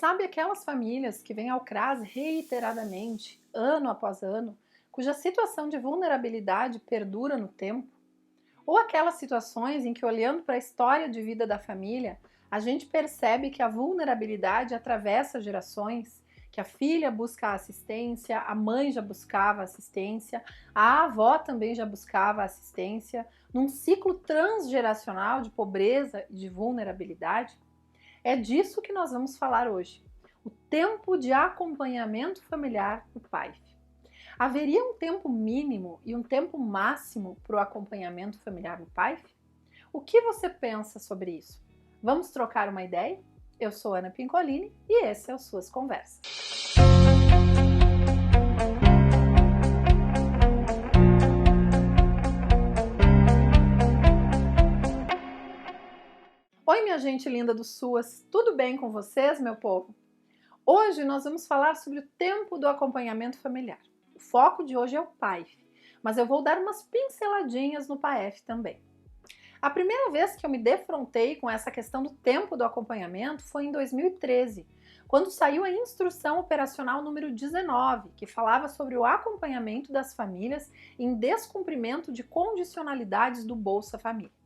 Sabe aquelas famílias que vêm ao CRAS reiteradamente, ano após ano, cuja situação de vulnerabilidade perdura no tempo? Ou aquelas situações em que, olhando para a história de vida da família, a gente percebe que a vulnerabilidade atravessa gerações, que a filha busca assistência, a mãe já buscava assistência, a avó também já buscava assistência, num ciclo transgeracional de pobreza e de vulnerabilidade? É disso que nós vamos falar hoje. O tempo de acompanhamento familiar do PAIF. Haveria um tempo mínimo e um tempo máximo para o acompanhamento familiar no PAIF? O que você pensa sobre isso? Vamos trocar uma ideia? Eu sou Ana Pincolini e esse é o Suas Conversas. Oi, minha gente linda do SUAS, tudo bem com vocês, meu povo? Hoje nós vamos falar sobre o tempo do acompanhamento familiar. O foco de hoje é o PAIF, mas eu vou dar umas pinceladinhas no PAEF também. A primeira vez que eu me defrontei com essa questão do tempo do acompanhamento foi em 2013, quando saiu a Instrução Operacional número 19, que falava sobre o acompanhamento das famílias em descumprimento de condicionalidades do Bolsa Família.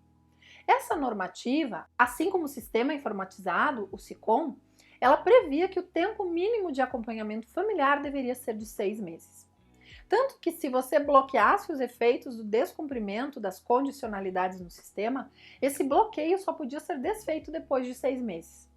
Essa normativa, assim como o sistema informatizado, o SICOM, ela previa que o tempo mínimo de acompanhamento familiar deveria ser de 6 meses. Tanto que, se você bloqueasse os efeitos do descumprimento das condicionalidades no sistema, esse bloqueio só podia ser desfeito depois de 6 meses.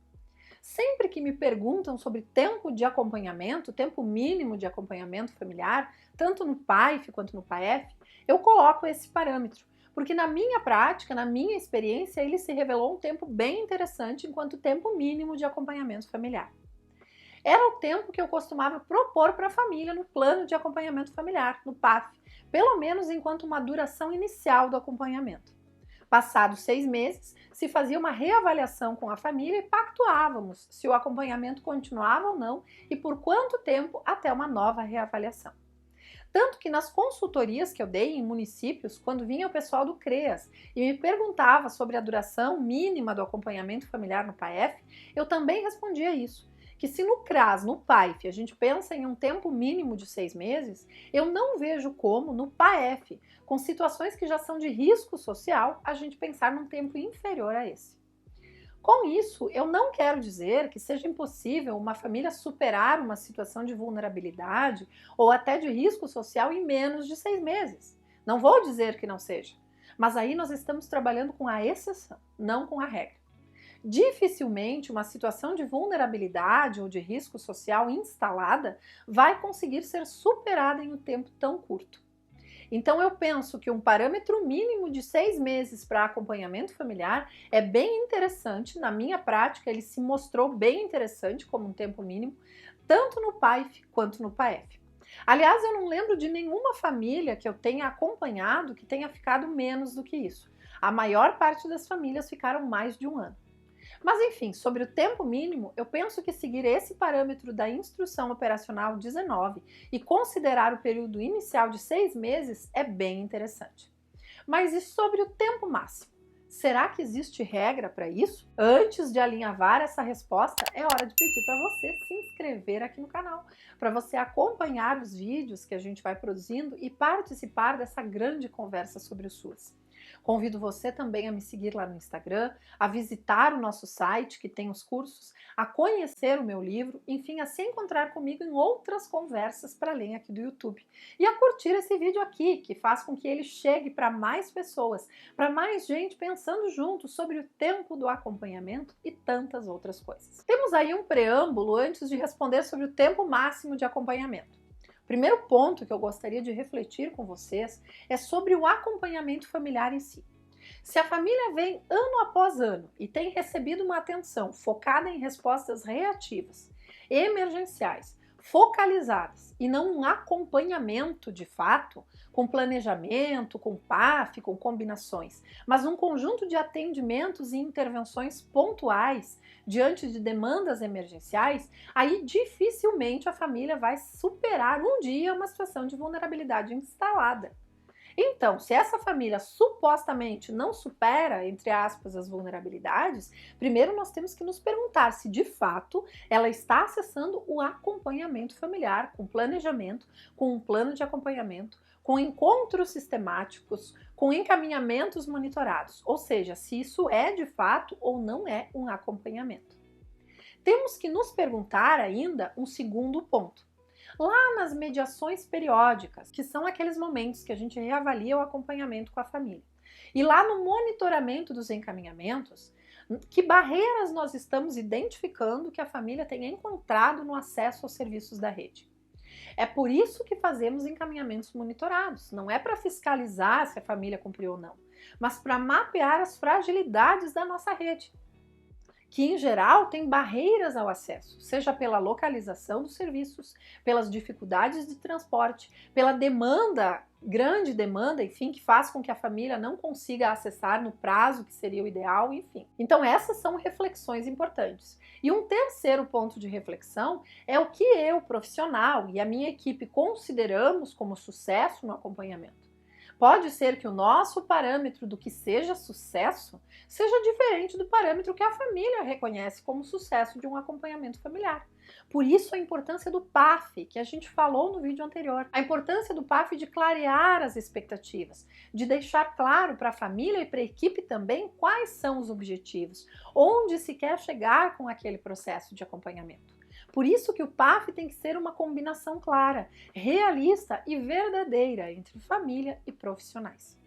Sempre que me perguntam sobre tempo de acompanhamento, tempo mínimo de acompanhamento familiar, tanto no PAIF quanto no PAEF, eu coloco esse parâmetro, porque na minha prática, na minha experiência, ele se revelou um tempo bem interessante enquanto tempo mínimo de acompanhamento familiar. Era o tempo que eu costumava propor para a família no plano de acompanhamento familiar, no PAF, pelo menos enquanto uma duração inicial do acompanhamento. Passados 6 meses, se fazia uma reavaliação com a família e pactuávamos se o acompanhamento continuava ou não e por quanto tempo até uma nova reavaliação. Tanto que nas consultorias que eu dei em municípios, quando vinha o pessoal do CREAS e me perguntava sobre a duração mínima do acompanhamento familiar no PAEF, eu também respondia isso, que se no CRAS, no PAIF, a gente pensa em um tempo mínimo de 6 meses, eu não vejo como no PAEF, com situações que já são de risco social, a gente pensar num tempo inferior a esse. Com isso, eu não quero dizer que seja impossível uma família superar uma situação de vulnerabilidade ou até de risco social em menos de 6 meses. Não vou dizer que não seja, mas aí nós estamos trabalhando com a exceção, não com a regra. Dificilmente uma situação de vulnerabilidade ou de risco social instalada vai conseguir ser superada em um tempo tão curto. Então eu penso que um parâmetro mínimo de 6 meses para acompanhamento familiar é bem interessante, na minha prática ele se mostrou bem interessante como um tempo mínimo, tanto no PAIF quanto no PAEF. Aliás, eu não lembro de nenhuma família que eu tenha acompanhado que tenha ficado menos do que isso. A maior parte das famílias ficaram mais de um ano. Mas enfim, sobre o tempo mínimo, eu penso que seguir esse parâmetro da Instrução Operacional 19 e considerar o período inicial de 6 meses é bem interessante. Mas e sobre o tempo máximo? Será que existe regra para isso? Antes de alinhavar essa resposta, é hora de pedir para você se inscrever aqui no canal, para você acompanhar os vídeos que a gente vai produzindo e participar dessa grande conversa sobre o SUAS. Convido você também a me seguir lá no Instagram, a visitar o nosso site que tem os cursos, a conhecer o meu livro, enfim, a se encontrar comigo em outras conversas para além aqui do YouTube. E a curtir esse vídeo aqui, que faz com que ele chegue para mais pessoas, para mais gente pensando junto sobre o tempo do acompanhamento e tantas outras coisas. Temos aí um preâmbulo antes de responder sobre o tempo máximo de acompanhamento. O primeiro ponto que eu gostaria de refletir com vocês é sobre o acompanhamento familiar em si. Se a família vem ano após ano e tem recebido uma atenção focada em respostas reativas, emergenciais, focalizadas e não um acompanhamento de fato, com planejamento, com PAF, com combinações, mas um conjunto de atendimentos e intervenções pontuais diante de demandas emergenciais, aí dificilmente a família vai superar um dia uma situação de vulnerabilidade instalada. Então, se essa família supostamente não supera, entre aspas, as vulnerabilidades, primeiro nós temos que nos perguntar se de fato ela está acessando o acompanhamento familiar, com planejamento, com um plano de acompanhamento, com encontros sistemáticos, com encaminhamentos monitorados, ou seja, se isso é de fato ou não é um acompanhamento. Temos que nos perguntar ainda um segundo ponto. Lá nas mediações periódicas, que são aqueles momentos que a gente reavalia o acompanhamento com a família, e lá no monitoramento dos encaminhamentos, que barreiras nós estamos identificando que a família tenha encontrado no acesso aos serviços da rede. É por isso que fazemos encaminhamentos monitorados, não é para fiscalizar se a família cumpriu ou não, mas para mapear as fragilidades da nossa rede, que em geral tem barreiras ao acesso, seja pela localização dos serviços, pelas dificuldades de transporte, pela demanda, grande demanda, enfim, que faz com que a família não consiga acessar no prazo que seria o ideal, enfim. Então essas são reflexões importantes. E um terceiro ponto de reflexão é o que eu, profissional, e a minha equipe consideramos como sucesso no acompanhamento. Pode ser que o nosso parâmetro do que seja sucesso seja diferente do parâmetro que a família reconhece como sucesso de um acompanhamento familiar. Por isso a importância do PAF, que a gente falou no vídeo anterior. A importância do PAF de clarear as expectativas, de deixar claro para a família e para a equipe também quais são os objetivos, onde se quer chegar com aquele processo de acompanhamento. Por isso que o PAF tem que ser uma combinação clara, realista e verdadeira entre família e profissionais.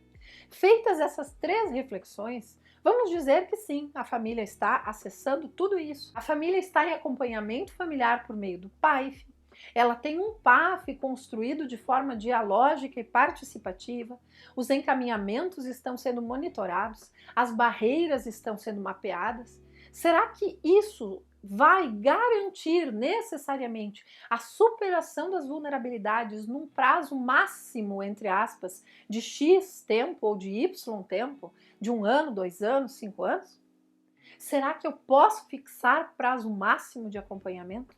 Feitas essas três reflexões, vamos dizer que sim, a família está acessando tudo isso. A família está em acompanhamento familiar por meio do PAIF, ela tem um PAF construído de forma dialógica e participativa, os encaminhamentos estão sendo monitorados, as barreiras estão sendo mapeadas. Será que isso vai garantir necessariamente a superação das vulnerabilidades num prazo máximo, entre aspas, de X tempo ou de Y tempo, de 1 ano, 2 anos, 5 anos? Será que eu posso fixar prazo máximo de acompanhamento?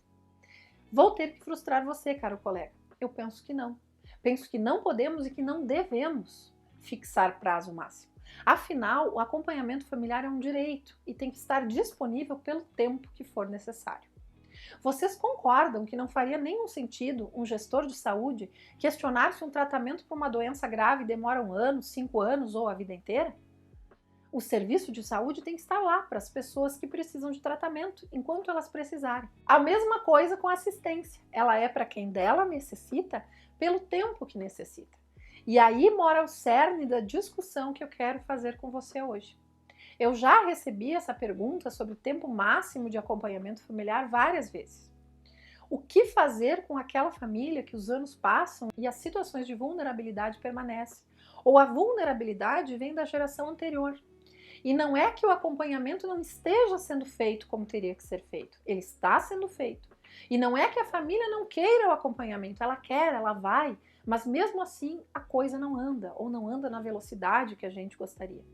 Vou ter que frustrar você, caro colega. Eu penso que não. Penso que não podemos e que não devemos fixar prazo máximo. Afinal, o acompanhamento familiar é um direito e tem que estar disponível pelo tempo que for necessário. Vocês concordam que não faria nenhum sentido um gestor de saúde questionar se um tratamento para uma doença grave demora 1 ano, 5 anos ou a vida inteira? O serviço de saúde tem que estar lá para as pessoas que precisam de tratamento, enquanto elas precisarem. A mesma coisa com a assistência. Ela é para quem dela necessita, pelo tempo que necessita. E aí mora o cerne da discussão que eu quero fazer com você hoje. Eu já recebi essa pergunta sobre o tempo máximo de acompanhamento familiar várias vezes. O que fazer com aquela família que os anos passam e as situações de vulnerabilidade permanecem? Ou a vulnerabilidade vem da geração anterior? E não é que o acompanhamento não esteja sendo feito como teria que ser feito. Ele está sendo feito. E não é que a família não queira o acompanhamento. Ela quer, ela vai. Mas mesmo assim, a coisa não anda. Ou não anda na velocidade que a gente gostaria.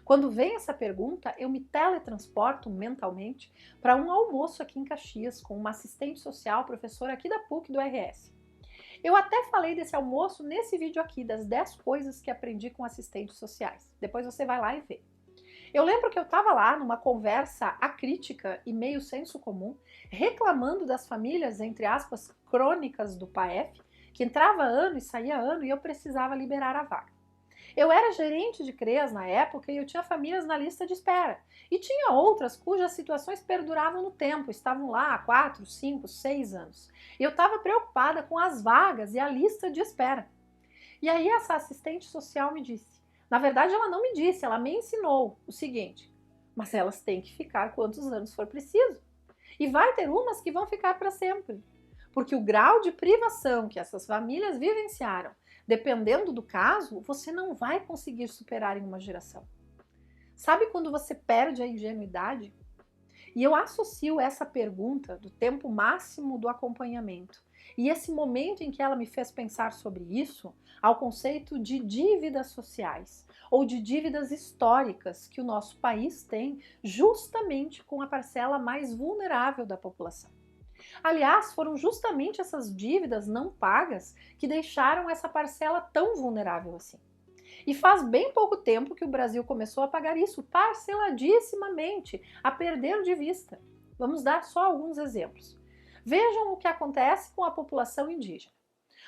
Quando vem essa pergunta, eu me teletransporto mentalmente para um almoço aqui em Caxias com uma assistente social, professora aqui da PUC do RS. Eu até falei desse almoço nesse vídeo aqui, das 10 coisas que aprendi com assistentes sociais. Depois você vai lá e vê. Eu lembro que eu estava lá numa conversa acrítica e meio senso comum, reclamando das famílias, entre aspas, crônicas do PAEF, que entrava ano e saía ano e eu precisava liberar a vaga. Eu era gerente de CREAS na época e eu tinha famílias na lista de espera. E tinha outras cujas situações perduravam no tempo, estavam lá há 4, 5, 6 anos. E eu estava preocupada com as vagas e a lista de espera. E aí essa assistente social me disse, na verdade ela não me disse, ela me ensinou o seguinte, mas elas têm que ficar quantos anos for preciso. E vai ter umas que vão ficar para sempre. Porque o grau de privação que essas famílias vivenciaram, dependendo do caso, você não vai conseguir superar em uma geração. Sabe quando você perde a ingenuidade? E eu associo essa pergunta do tempo máximo do acompanhamento e esse momento em que ela me fez pensar sobre isso ao conceito de dívidas sociais ou de dívidas históricas que o nosso país tem justamente com a parcela mais vulnerável da população. Aliás, foram justamente essas dívidas não pagas que deixaram essa parcela tão vulnerável assim. E faz bem pouco tempo que o Brasil começou a pagar isso parceladissimamente, a perder de vista. Vamos dar só alguns exemplos. Vejam o que acontece com a população indígena.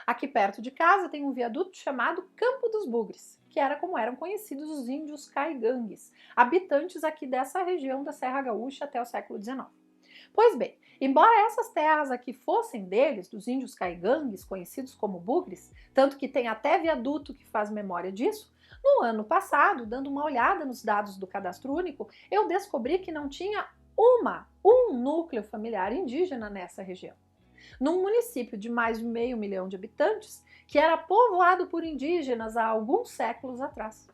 Aqui perto de casa tem um viaduto chamado Campo dos Bugres, que era como eram conhecidos os índios caigangues, habitantes aqui dessa região da Serra Gaúcha até o século XIX. Pois bem, embora essas terras aqui fossem deles, dos índios caigangues, conhecidos como bugres, tanto que tem até viaduto que faz memória disso, no ano passado, dando uma olhada nos dados do Cadastro Único, eu descobri que não tinha um núcleo familiar indígena nessa região. Num município de mais de 500 mil de habitantes, que era povoado por indígenas há alguns séculos atrás.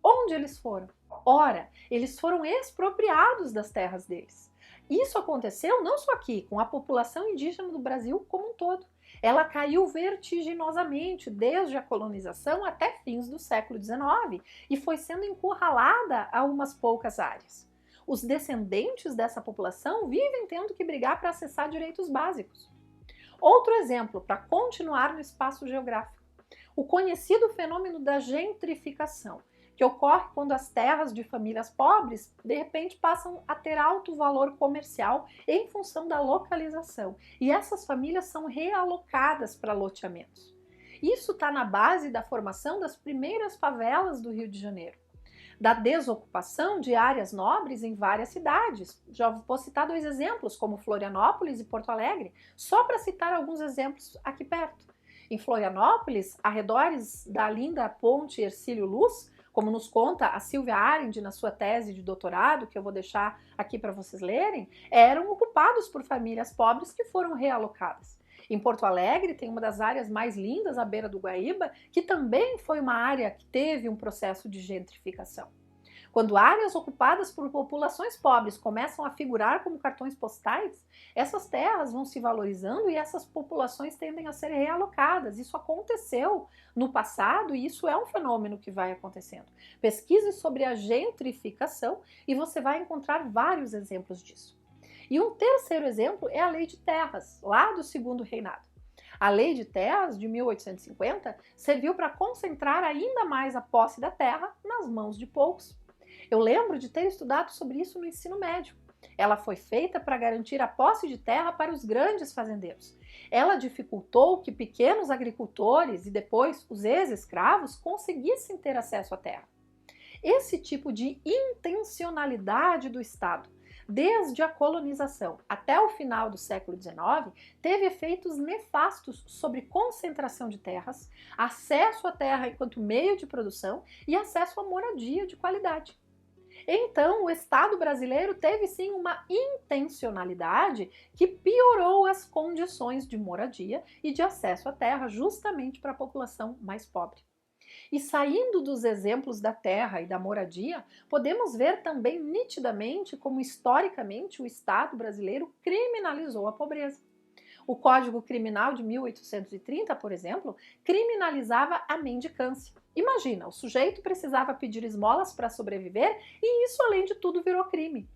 Onde eles foram? Ora, eles foram expropriados das terras deles. Isso aconteceu não só aqui, com a população indígena do Brasil como um todo. Ela caiu vertiginosamente desde a colonização até fins do século XIX e foi sendo encurralada a umas poucas áreas. Os descendentes dessa população vivem tendo que brigar para acessar direitos básicos. Outro exemplo, para continuar no espaço geográfico, o conhecido fenômeno da gentrificação, que ocorre quando as terras de famílias pobres, de repente, passam a ter alto valor comercial em função da localização, e essas famílias são realocadas para loteamentos. Isso está na base da formação das primeiras favelas do Rio de Janeiro, da desocupação de áreas nobres em várias cidades. Já vou citar 2 exemplos, como Florianópolis e Porto Alegre, só para citar alguns exemplos aqui perto. Em Florianópolis, arredores da linda ponte Hercílio Luz, como nos conta a Silvia Arendt na sua tese de doutorado, que eu vou deixar aqui para vocês lerem, eram ocupados por famílias pobres que foram realocadas. Em Porto Alegre tem uma das áreas mais lindas à beira do Guaíba, que também foi uma área que teve um processo de gentrificação. Quando áreas ocupadas por populações pobres começam a figurar como cartões postais, essas terras vão se valorizando e essas populações tendem a ser realocadas. Isso aconteceu no passado e isso é um fenômeno que vai acontecendo. Pesquise sobre a gentrificação e você vai encontrar vários exemplos disso. E um terceiro exemplo é a Lei de Terras, lá do Segundo Reinado. A Lei de Terras, de 1850, serviu para concentrar ainda mais a posse da terra nas mãos de poucos. Eu lembro de ter estudado sobre isso no ensino médio. Ela foi feita para garantir a posse de terra para os grandes fazendeiros. Ela dificultou que pequenos agricultores e depois os ex-escravos conseguissem ter acesso à terra. Esse tipo de intencionalidade do Estado, desde a colonização até o final do século XIX, teve efeitos nefastos sobre concentração de terras, acesso à terra enquanto meio de produção e acesso à moradia de qualidade. Então, o Estado brasileiro teve sim uma intencionalidade que piorou as condições de moradia e de acesso à terra justamente para a população mais pobre. E saindo dos exemplos da terra e da moradia, podemos ver também nitidamente como historicamente o Estado brasileiro criminalizou a pobreza. O Código Criminal de 1830, por exemplo, criminalizava a mendicância. Imagina, o sujeito precisava pedir esmolas para sobreviver e isso, além de tudo, virou crime.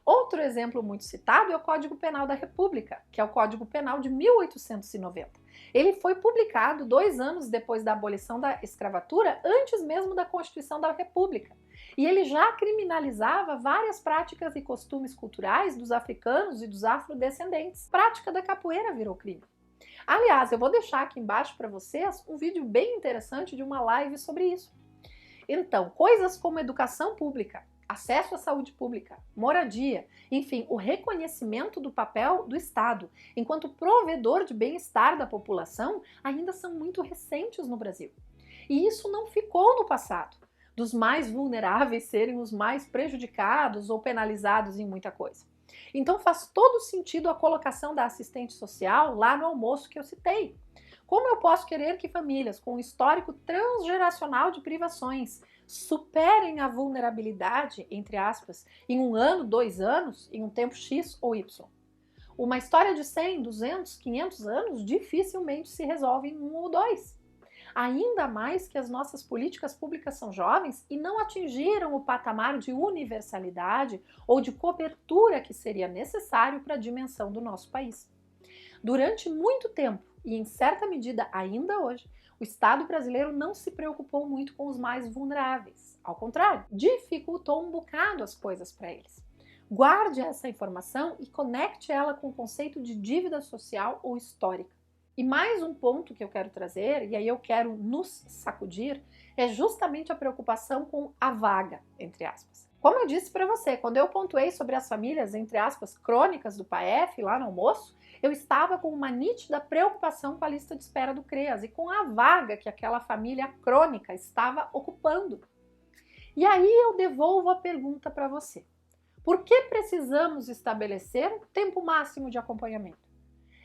Outro exemplo muito citado é o Código Penal da República, que é o Código Penal de 1890. Ele foi publicado 2 anos depois da abolição da escravatura, antes mesmo da Constituição da República. E ele já criminalizava várias práticas e costumes culturais dos africanos e dos afrodescendentes. A prática da capoeira virou crime. Aliás, eu vou deixar aqui embaixo para vocês um vídeo bem interessante de uma live sobre isso. Então, coisas como educação pública, acesso à saúde pública, moradia, enfim, o reconhecimento do papel do Estado enquanto provedor de bem-estar da população ainda são muito recentes no Brasil. E isso não ficou no passado, dos mais vulneráveis serem os mais prejudicados ou penalizados em muita coisa. Então faz todo sentido a colocação da assistente social lá no almoço que eu citei. Como eu posso querer que famílias com um histórico transgeracional de privações superem a vulnerabilidade, entre aspas, em 1 ano, 2 anos, em um tempo X ou Y? Uma história de 100, 200, 500 anos dificilmente se resolve em 1 ou 2. Ainda mais que as nossas políticas públicas são jovens e não atingiram o patamar de universalidade ou de cobertura que seria necessário para a dimensão do nosso país. Durante muito tempo, e em certa medida ainda hoje, o Estado brasileiro não se preocupou muito com os mais vulneráveis. Ao contrário, dificultou um bocado as coisas para eles. Guarde essa informação e conecte ela com o conceito de dívida social ou histórica. E mais um ponto que eu quero trazer, e aí eu quero nos sacudir, é justamente a preocupação com a vaga, entre aspas. Como eu disse para você, quando eu pontuei sobre as famílias, entre aspas, crônicas do PAEF lá no almoço, eu estava com uma nítida preocupação com a lista de espera do CREAS e com a vaga que aquela família crônica estava ocupando. E aí eu devolvo a pergunta para você. Por que precisamos estabelecer um tempo máximo de acompanhamento?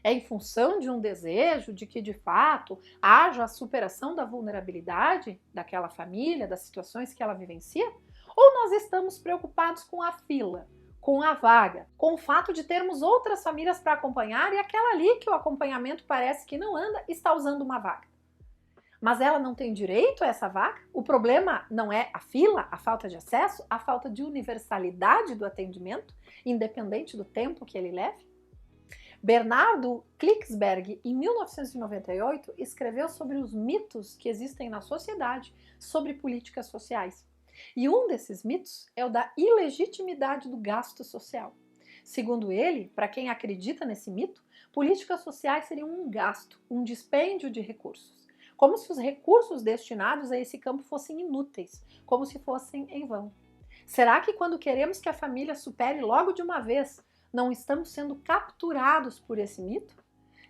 É em função de um desejo de que, de fato, haja a superação da vulnerabilidade daquela família, das situações que ela vivencia? Ou nós estamos preocupados com a fila, com a vaga, com o fato de termos outras famílias para acompanhar e aquela ali que o acompanhamento parece que não anda, está usando uma vaga? Mas ela não tem direito a essa vaga? O problema não é a fila, a falta de acesso, a falta de universalidade do atendimento, independente do tempo que ele leve? Bernardo Klicksberg, em 1998, escreveu sobre os mitos que existem na sociedade sobre políticas sociais. E um desses mitos é o da ilegitimidade do gasto social. Segundo ele, para quem acredita nesse mito, políticas sociais seriam um gasto, um dispêndio de recursos. Como se os recursos destinados a esse campo fossem inúteis, como se fossem em vão. Será que quando queremos que a família supere logo de uma vez, não estamos sendo capturados por esse mito?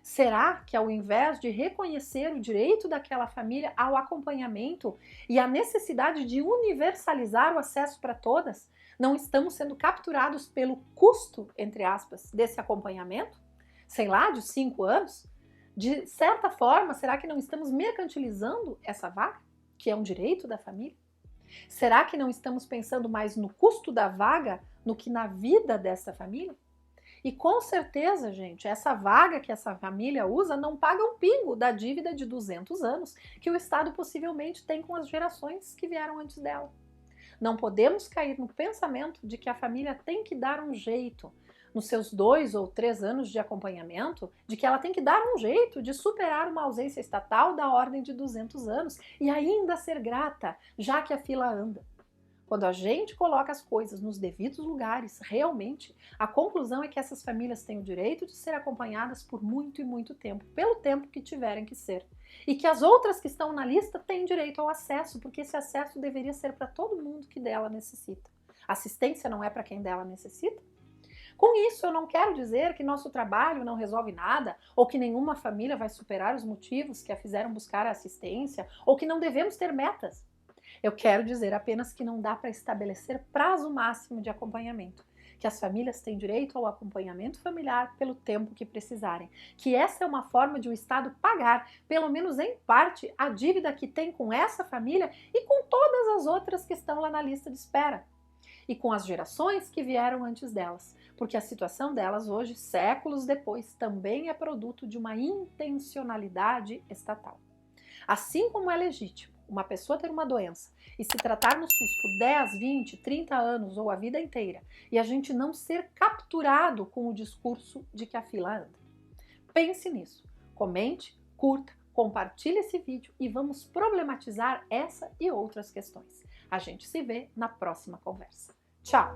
Será que ao invés de reconhecer o direito daquela família ao acompanhamento e a necessidade de universalizar o acesso para todas, não estamos sendo capturados pelo custo, entre aspas, desse acompanhamento? Sei lá, de 5 anos? De certa forma, será que não estamos mercantilizando essa vaga, que é um direito da família? Será que não estamos pensando mais no custo da vaga do que na vida dessa família? E com certeza, gente, essa vaga que essa família usa não paga um pingo da dívida de 200 anos que o Estado possivelmente tem com as gerações que vieram antes dela. Não podemos cair no pensamento de que a família tem que dar um jeito, nos seus 2 ou 3 anos de acompanhamento, de que ela tem que dar um jeito de superar uma ausência estatal da ordem de 200 anos e ainda ser grata, já que a fila anda. Quando a gente coloca as coisas nos devidos lugares, realmente, a conclusão é que essas famílias têm o direito de ser acompanhadas por muito e muito tempo, pelo tempo que tiverem que ser. E que as outras que estão na lista têm direito ao acesso, porque esse acesso deveria ser para todo mundo que dela necessita. Assistência não é para quem dela necessita? Com isso, eu não quero dizer que nosso trabalho não resolve nada, ou que nenhuma família vai superar os motivos que a fizeram buscar a assistência, ou que não devemos ter metas. Eu quero dizer apenas que não dá para estabelecer prazo máximo de acompanhamento, que as famílias têm direito ao acompanhamento familiar pelo tempo que precisarem, que essa é uma forma de o Estado pagar, pelo menos em parte, a dívida que tem com essa família e com todas as outras que estão lá na lista de espera. E com as gerações que vieram antes delas, porque a situação delas hoje, séculos depois, também é produto de uma intencionalidade estatal. Assim como é legítimo uma pessoa ter uma doença e se tratar no SUS por 10, 20, 30 anos ou a vida inteira e a gente não ser capturado com o discurso de que a fila anda. Pense nisso, comente, curta, compartilhe esse vídeo e vamos problematizar essa e outras questões. A gente se vê na próxima conversa. Tchau!